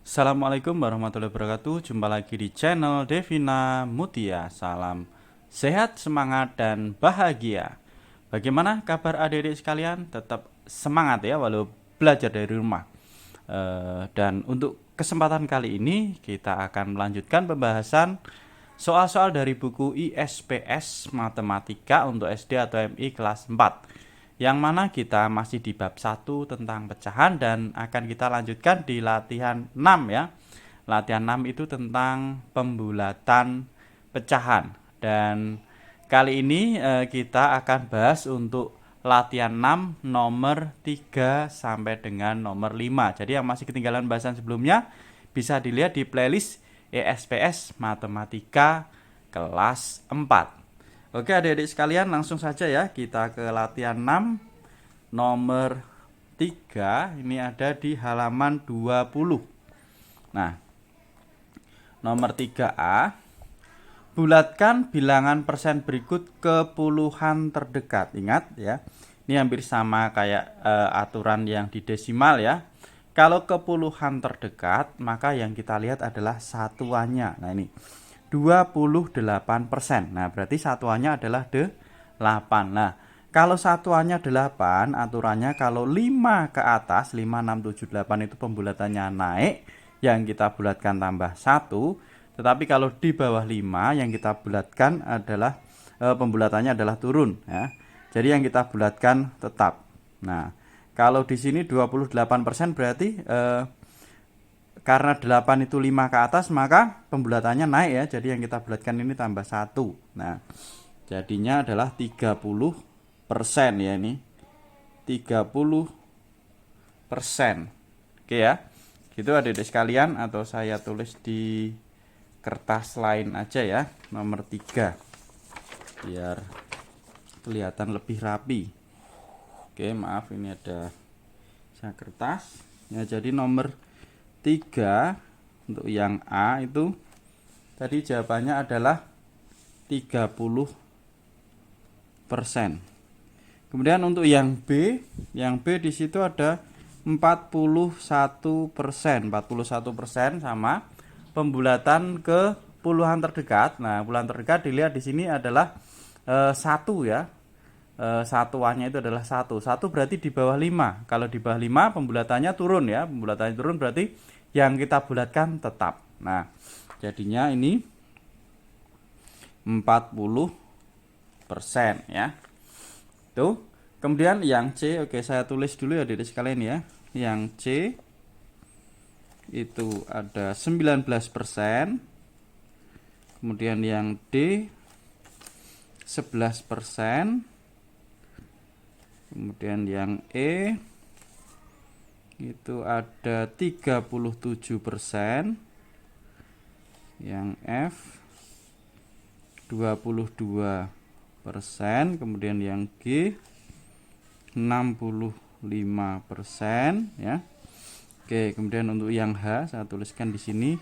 Assalamualaikum warahmatullahi wabarakatuh. Jumpa lagi di channel Devina Mutia. Salam sehat, semangat, dan bahagia. Bagaimana kabar adik-adik sekalian? Tetap semangat ya walau belajar dari rumah. Dan untuk kesempatan kali ini kita akan melanjutkan pembahasan soal-soal dari buku ISPS Matematika untuk SD atau MI kelas 4, yang mana kita masih di bab 1 tentang pecahan dan akan kita lanjutkan di latihan 6 ya. Latihan 6 itu tentang pembulatan pecahan, dan kali ini kita akan bahas untuk latihan 6 nomor 3 sampai dengan nomor 5. Jadi yang masih ketinggalan bahasan sebelumnya bisa dilihat di playlist ISPS Matematika kelas 4. Oke adik-adik sekalian, langsung saja ya kita ke latihan 6 nomor 3. Ini ada di halaman 20. Nah, nomor 3A, bulatkan bilangan persen berikut ke puluhan terdekat. Ingat ya, ini hampir sama kayak aturan yang di desimal ya. Kalau ke puluhan terdekat, maka yang kita lihat adalah satuannya. Nah ini 28%. Nah, berarti satuannya adalah 8. Nah, kalau satuannya 8, aturannya kalau 5 ke atas, 5, 6, 7, 8 itu pembulatannya naik, yang kita bulatkan tambah 1. Tetapi kalau di bawah 5, yang kita bulatkan adalah pembulatannya adalah turun ya. Jadi yang kita bulatkan tetap. Nah, kalau di sini 28% berarti karena 8 itu 5 ke atas, maka pembulatannya naik ya. Jadi yang kita bulatkan ini tambah 1. Nah, jadinya adalah 30% ya ini. 30%. Oke ya. Gitu adik-adik sekalian, atau saya tulis di kertas lain aja ya, nomor 3. Biar kelihatan lebih rapi. Oke, maaf ini ada kertas. Ya, jadi nomor 3 untuk yang A itu tadi jawabannya adalah 30%. Kemudian untuk yang B di situ ada 41%. 41% sama pembulatan ke puluhan terdekat. Nah, puluhan terdekat dilihat di sini adalah 1 ya. Satuannya itu adalah 1. 1 berarti di bawah 5. Kalau di bawah 5 pembulatannya turun ya. Pembulatannya turun berarti yang kita bulatkan tetap. Nah, jadinya ini 40% ya. Tuh. Kemudian yang C, oke saya tulis dulu ya adik-adik sekalian ya. Yang C itu ada 19%. Kemudian yang D 11%. Kemudian yang E itu ada 37%, yang F 22%, kemudian yang G 65% ya. Oke, kemudian untuk yang H saya tuliskan di sini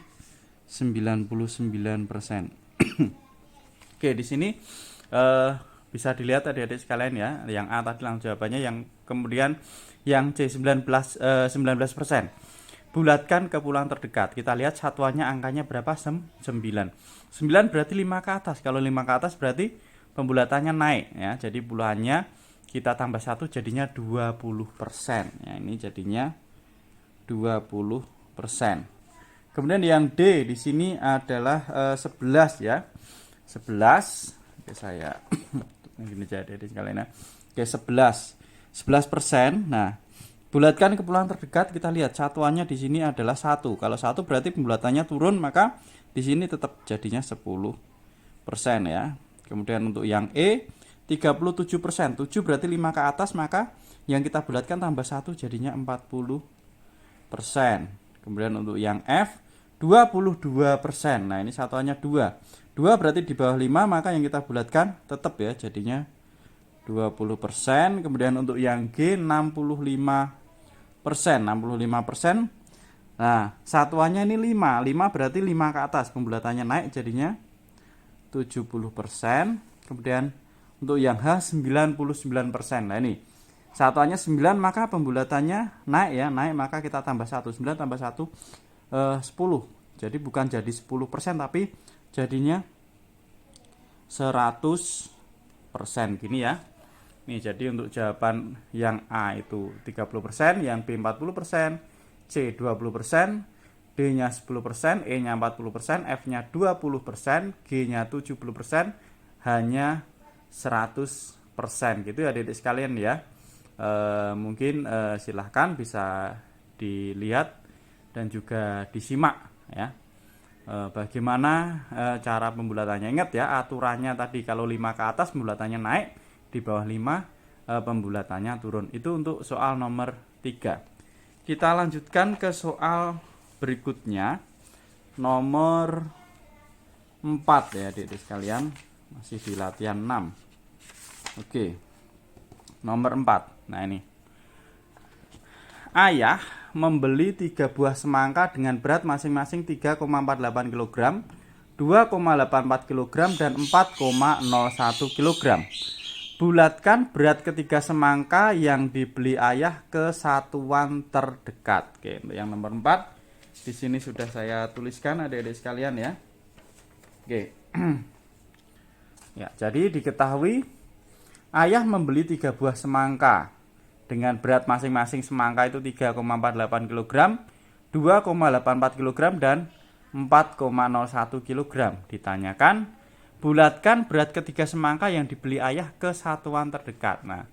99%. Oke, di sini bisa dilihat adik-adik sekalian ya. Yang A tadi langsung jawabannya, yang kemudian yang C 19%. Bulatkan ke puluhan terdekat. Kita lihat satuannya angkanya berapa? 9. 9 berarti 5 ke atas. Kalau 5 ke atas berarti pembulatannya naik ya. Jadi puluhannya kita tambah 1 jadinya 20%. Ya, ini jadinya 20%. Kemudian yang D di sini adalah 11 ya. 11. Oke, saya gini jadi sekalian ya. Oke, 11%. Nah, bulatkan ke puluhan terdekat, kita lihat satuannya di sini adalah 1. Kalau 1 berarti pembulatannya turun, maka di sini tetap jadinya 10% ya. Kemudian untuk yang E 37%. 7 berarti 5 ke atas, maka yang kita bulatkan tambah 1 jadinya 40%. Kemudian untuk yang F 22%. Nah, ini satuannya 2. 2 berarti di bawah 5, maka yang kita bulatkan tetap ya, jadinya 20%. Kemudian untuk yang G 65%. Nah, satuannya ini 5. 5 berarti 5 ke atas, pembulatannya naik jadinya 70%. Kemudian untuk yang H 99%. Nah, ini Satuannya 9, maka pembulatannya naik ya, naik, maka kita tambah 1. 9 tambah 1 10. Jadi bukan jadi 10%, tapi jadinya 100% gini ya. Nih, jadi untuk jawaban yang A itu 30%, yang B 40%, C 20%, D-nya 10%, E-nya 40%, F-nya 20%, G-nya 70%, hanya 100% gitu ya adik-adik sekalian ya. Mungkin silahkan bisa dilihat dan juga disimak ya. Bagaimana cara pembulatannya. Ingat ya, aturannya tadi kalau 5 ke atas pembulatannya naik, di bawah 5 pembulatannya turun. Itu untuk soal nomor 3. Kita lanjutkan ke soal berikutnya, nomor 4 ya adik-adik sekalian, masih di latihan 6. Oke, nomor 4. Nah ini, ayah membeli 3 buah semangka dengan berat masing-masing 3,48 kg, 2,84 kg, dan 4,01 kg. Bulatkan berat ketiga semangka yang dibeli ayah ke satuan terdekat. Oke, untuk yang nomor 4 di sini sudah saya tuliskan adik-adik sekalian ya. Oke. Ya, jadi diketahui ayah membeli 3 buah semangka dengan berat masing-masing semangka itu 3,48 kg, 2,84 kg, dan 4,01 kg. Ditanyakan, bulatkan berat ketiga semangka yang dibeli ayah ke satuan terdekat. Nah,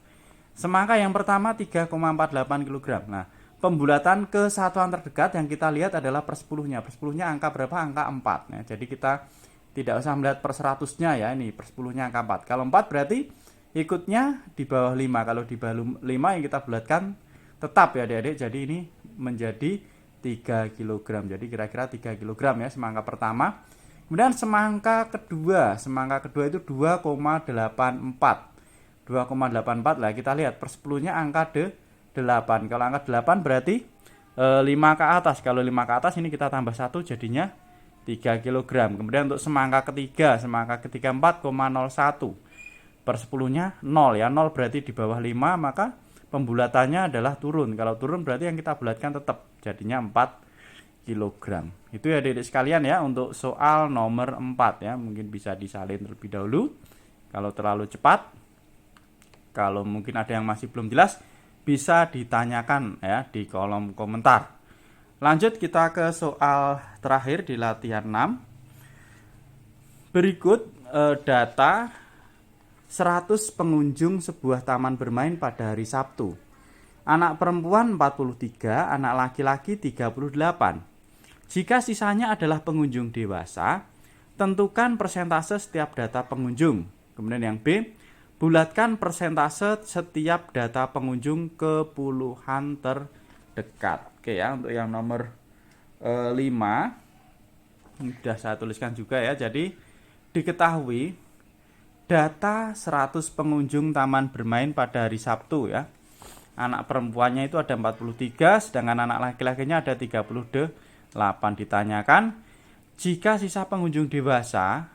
semangka yang pertama 3,48 kg. Nah, pembulatan ke satuan terdekat yang kita lihat adalah per 10-nya. Per 10-nya angka berapa? Angka 4. Nah, jadi kita tidak usah melihat per 100-nya ya, ini per 10-nya angka 4. Kalau 4 berarti ikutnya di bawah 5. Kalau di bawah 5 yang kita bulatkan tetap ya adik-adik. Jadi ini menjadi 3 kg. Jadi kira-kira 3 kg ya semangka pertama. Kemudian semangka kedua itu 2,84. 2,84 lah, kita lihat per 10-nya angka 8. Kalau angka 8 berarti 5 ke atas. Kalau 5 ke atas ini kita tambah 1 jadinya 3 kg. Kemudian untuk semangka ketiga 4,01. Per 10-nya 0 ya. 0 berarti di bawah 5, maka pembulatannya adalah turun. Kalau turun berarti yang kita bulatkan tetap jadinya 4 kg. Itu ya adik-adik sekalian ya untuk soal nomor 4 ya. Mungkin bisa disalin terlebih dahulu kalau terlalu cepat. Kalau mungkin ada yang masih belum jelas, bisa ditanyakan ya di kolom komentar. Lanjut kita ke soal terakhir di latihan 6. Berikut data 100 pengunjung sebuah taman bermain pada hari Sabtu. Anak perempuan 43, anak laki-laki 38. Jika sisanya adalah pengunjung dewasa, tentukan persentase setiap data pengunjung. Kemudian yang B, bulatkan persentase setiap data pengunjung ke puluhan terdekat. Oke ya, untuk yang nomor 5 sudah saya tuliskan juga ya. Jadi diketahui data 100 pengunjung taman bermain pada hari Sabtu ya. Anak perempuannya itu ada 43, sedangkan anak laki-lakinya ada 38. Ditanyakan, jika sisa pengunjung dewasa,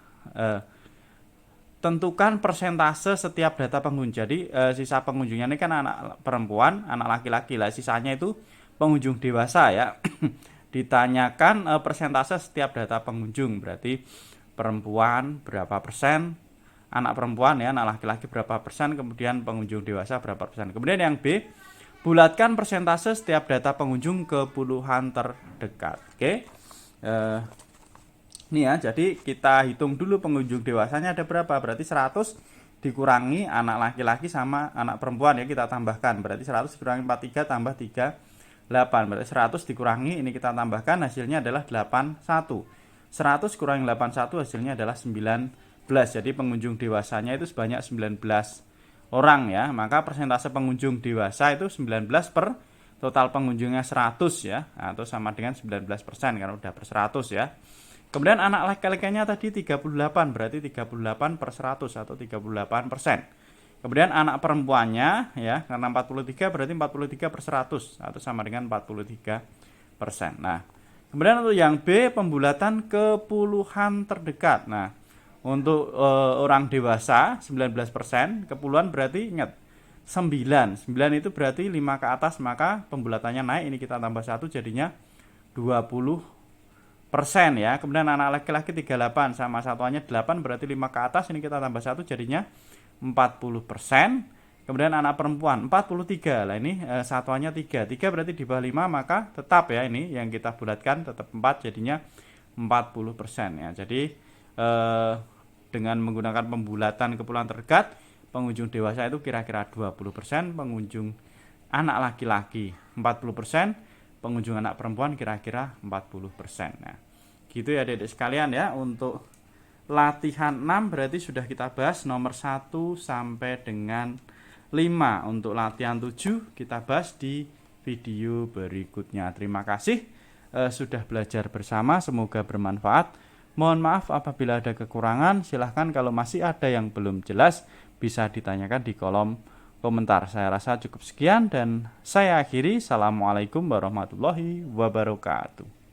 tentukan persentase setiap data pengunjung. Jadi sisa pengunjungnya ini kan anak perempuan, anak laki-laki lah, sisanya itu pengunjung dewasa ya. Ditanyakan persentase setiap data pengunjung, berarti perempuan berapa persen, anak perempuan ya, anak laki-laki berapa persen, kemudian pengunjung dewasa berapa persen. Kemudian yang B, bulatkan persentase setiap data pengunjung ke puluhan terdekat. Oke. Ini ya, jadi kita hitung dulu pengunjung dewasanya ada berapa. Berarti 100 dikurangi anak laki-laki sama anak perempuan ya, kita tambahkan. Berarti 100 dikurangi 43 tambah 38. Berarti 100 dikurangi, ini kita tambahkan, hasilnya adalah 81. 100 kurangi 81 hasilnya adalah 19. Jadi pengunjung dewasanya itu sebanyak 19 orang ya. Maka persentase pengunjung dewasa itu 19 per total pengunjungnya 100 ya, atau sama dengan 19% karena udah per 100 ya. Kemudian anak laki-lakinya tadi 38, berarti 38 per 100 atau 38%. Kemudian anak perempuannya ya, karena 43 berarti 43 per 100 atau sama dengan 43%. Nah, kemudian untuk yang B, pembulatan ke puluhan terdekat. Nah, untuk orang dewasa 19%, ke puluhan berarti ingat 9. 9 itu berarti 5 ke atas, maka pembulatannya naik. Ini kita tambah 1 jadinya 20% ya. Kemudian anak laki-laki 38 sama satuannya 8, berarti 5 ke atas, ini kita tambah 1 jadinya 40%. Kemudian anak perempuan 43. Lah ini satuannya 3. 3 berarti di bawah 5, maka tetap ya, ini yang kita bulatkan tetap 4 jadinya 40% ya. Jadi dengan menggunakan pembulatan kepulauan terdekat, pengunjung dewasa itu kira-kira 20%, pengunjung anak laki-laki 40%, pengunjung anak perempuan kira-kira 40%. Nah, gitu ya Adik-adik sekalian ya. Untuk latihan 6 berarti sudah kita bahas nomor 1 sampai dengan 5. Untuk latihan 7 kita bahas di video berikutnya. Terima kasih sudah belajar bersama, semoga bermanfaat. Mohon maaf apabila ada kekurangan, silahkan kalau masih ada yang belum jelas bisa ditanyakan di kolom komentar. Saya rasa cukup sekian dan saya akhiri. Assalamualaikum warahmatullahi wabarakatuh.